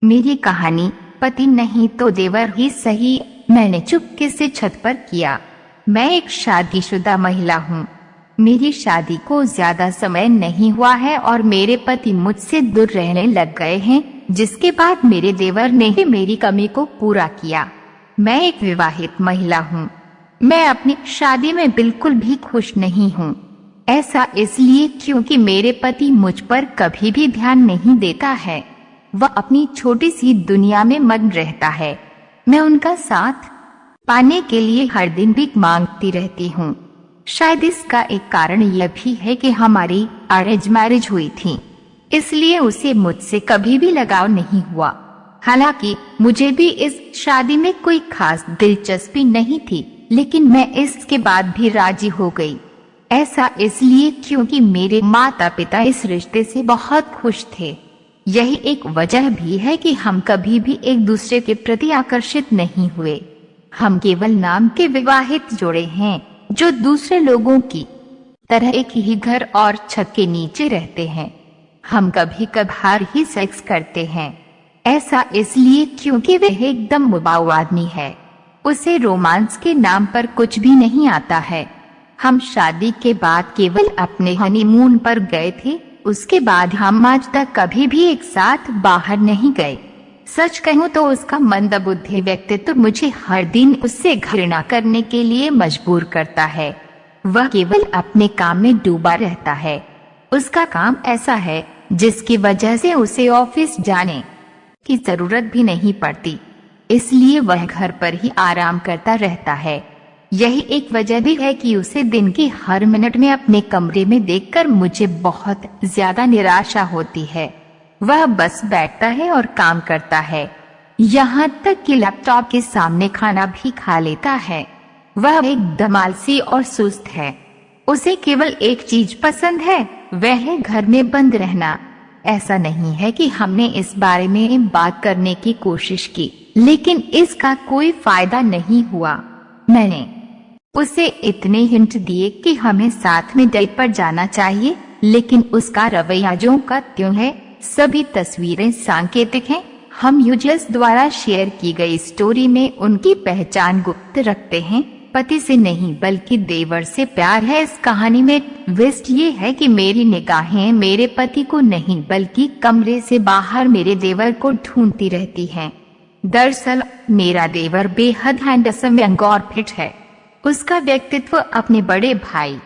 मेरी कहानी पति नहीं तो देवर ही सही, मैंने चुपके से छत पर किया। मैं एक शादीशुदा महिला हूँ। मेरी शादी को ज्यादा समय नहीं हुआ है और मेरे पति मुझसे दूर रहने लग गए हैं, जिसके बाद मेरे देवर ने ही मेरी कमी को पूरा किया। मैं एक विवाहित महिला हूँ। मैं अपनी शादी में बिल्कुल भी खुश नहीं हूँ। ऐसा इसलिए क्योंकि मेरे पति मुझ पर कभी भी ध्यान नहीं देता है। वह अपनी छोटी सी दुनिया में मग्न रहता है। मैं उनका साथ पाने के लिए हर दिन भीख मांगती रहती हूँ। शायद इसका एक कारण यह भी है कि हमारी अरेंज मैरिज हुई थी, इसलिए उसे मुझसे कभी भी लगाव नहीं हुआ। हालांकि मुझे भी इस शादी में कोई खास दिलचस्पी नहीं थी, लेकिन मैं इसके बाद भी राजी हो गई। ऐसा इसलिए क्योंकि मेरे माता पिता इस रिश्ते से बहुत खुश थे। यही एक वजह भी है कि हम कभी भी एक दूसरे के प्रति आकर्षित नहीं हुए। हम केवल नाम के विवाहित जोड़े हैं जो दूसरे लोगों की तरह एक ही घर और छत के नीचे रहते हैं। हम कभी कभार ही सेक्स करते हैं। ऐसा इसलिए क्योंकि वह एकदम उबाऊ आदमी है। उसे रोमांस के नाम पर कुछ भी नहीं आता है। हम शादी के बाद केवल अपने हनीमून पर गए थे। उसके बाद हम आज तक कभी भी एक साथ बाहर नहीं गए। सच कहूं तो उसका मंदबुद्धि व्यक्तित्व मुझे हर दिन उससे घृणा करने के लिए मजबूर करता है। वह केवल अपने काम में डूबा रहता है। उसका काम ऐसा है जिसकी वजह से उसे ऑफिस जाने की जरूरत भी नहीं पड़ती, इसलिए वह घर पर ही आराम करता रहता है। यही एक वजह भी है कि उसे दिन के हर मिनट में अपने कमरे में देखकर मुझे बहुत ज्यादा निराशा होती है। वह बस बैठता है और काम करता है, यहाँ तक कि लैपटॉप के सामने खाना भी खा लेता है। वह एकदम आलसी और सुस्त है। उसे केवल एक चीज पसंद है, वह है घर में बंद रहना। ऐसा नहीं है कि हमने इस बारे में बात करने की कोशिश की, लेकिन इसका कोई फायदा नहीं हुआ। मैंने उसे इतने हिंट दिए कि हमें साथ में डेट पर जाना चाहिए, लेकिन उसका रवैया ज्यों का त्यों है। सभी तस्वीरें सांकेतिक हैं। हम यूजर्स द्वारा शेयर की गई स्टोरी में उनकी पहचान गुप्त रखते हैं। पति से नहीं बल्कि देवर से प्यार है। इस कहानी में ट्विस्ट ये है कि मेरी निगाहें मेरे पति को नहीं बल्कि कमरे से बाहर मेरे देवर को ढूंढती रहती हैं। दरअसल मेरा देवर बेहद हैंडसम यंग और फिट है। उसका व्यक्तित्व अपने बड़े भाई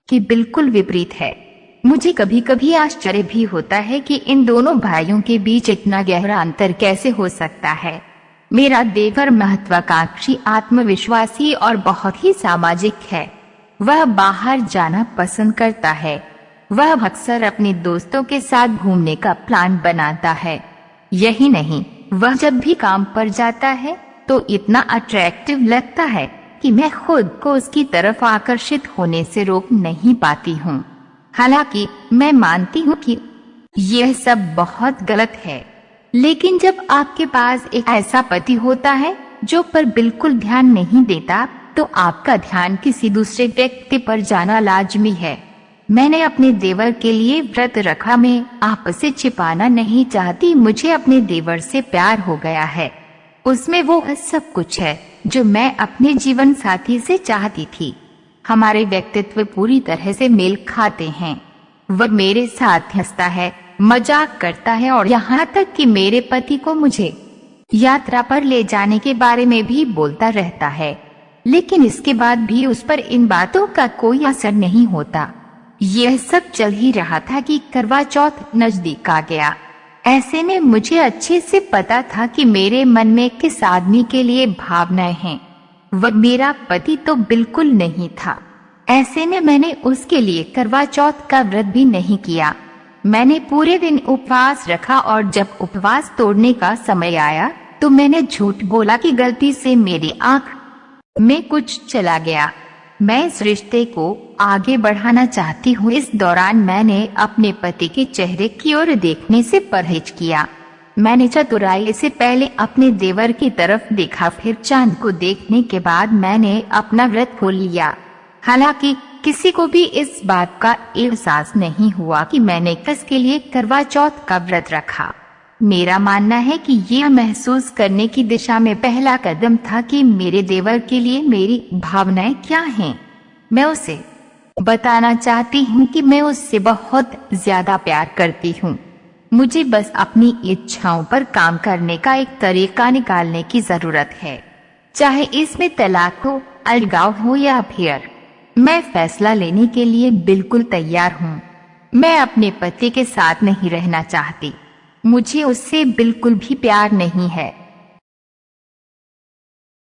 के बिल्कुल विपरीत है। मुझे कभी कभी आश्चर्य भी होता है कि इन दोनों भाइयों के बीच इतना गहरा अंतर कैसे हो सकता है। मेरा देवर महत्वाकांक्षी, आत्मविश्वासी और बहुत ही सामाजिक है। वह बाहर जाना पसंद करता है। वह अक्सर अपने दोस्तों के साथ घूमने का प्लान बनाता है। यही नहीं, वह जब भी काम पर जाता है तो इतना अट्रैक्टिव लगता है कि मैं खुद को उसकी तरफ आकर्षित होने से रोक नहीं पाती हूँ। हालांकि मैं मानती हूँ कि यह सब बहुत गलत है, लेकिन जब आपके पास एक ऐसा पति होता है जो पर बिल्कुल ध्यान नहीं देता, तो आपका ध्यान किसी दूसरे व्यक्ति पर जाना लाजमी है। मैंने अपने देवर के लिए व्रत रखा। मैं आपसे छिपाना नहीं चाहती, मुझे अपने देवर से प्यार हो गया है। उसमें वो सब कुछ है जो मैं अपने जीवन साथी से चाहती थी। हमारे व्यक्तित्व पूरी तरह से मेल खाते हैं। वह मेरे साथ हंसता है, मजाक करता है और यहाँ तक कि मेरे पति को मुझे यात्रा पर ले जाने के बारे में भी बोलता रहता है, लेकिन इसके बाद भी उस पर इन बातों का कोई असर नहीं होता। यह सब चल ही रहा था कि करवा चौथ नजदीक आ गया। ऐसे में मुझे अच्छे से पता था कि मेरे मन में किस आदमी के लिए भावनाएं हैं। वह मेरा पति तो बिल्कुल नहीं था। ऐसे में मैंने उसके लिए करवा चौथ का व्रत भी नहीं किया। मैंने पूरे दिन उपवास रखा और जब उपवास तोड़ने का समय आया तो मैंने झूठ बोला कि गलती से मेरी आंख में कुछ चला गया। मैं इस रिश्ते को आगे बढ़ाना चाहती हूँ। इस दौरान मैंने अपने पति के चेहरे की ओर देखने से परहेज किया। मैंने चतुराई से पहले अपने देवर की तरफ देखा, फिर चांद को देखने के बाद मैंने अपना व्रत खोल लिया। हालांकि किसी को भी इस बात का एहसास नहीं हुआ कि मैंने किसके लिए करवा चौथ का व्रत रखा। मेरा मानना है कि यह महसूस करने की दिशा में पहला कदम था कि मेरे देवर के लिए मेरी भावनाएं क्या हैं। मैं उसे बताना चाहती हूँ कि मैं उससे बहुत ज्यादा प्यार करती हूँ। मुझे बस अपनी इच्छाओं पर काम करने का एक तरीका निकालने की जरूरत है, चाहे इसमें तलाक हो, अलगाव हो या फिर। मैं फैसला लेने के लिए बिल्कुल तैयार हूँ। मैं अपने पति के साथ नहीं रहना चाहती। मुझे उससे बिल्कुल भी प्यार नहीं है।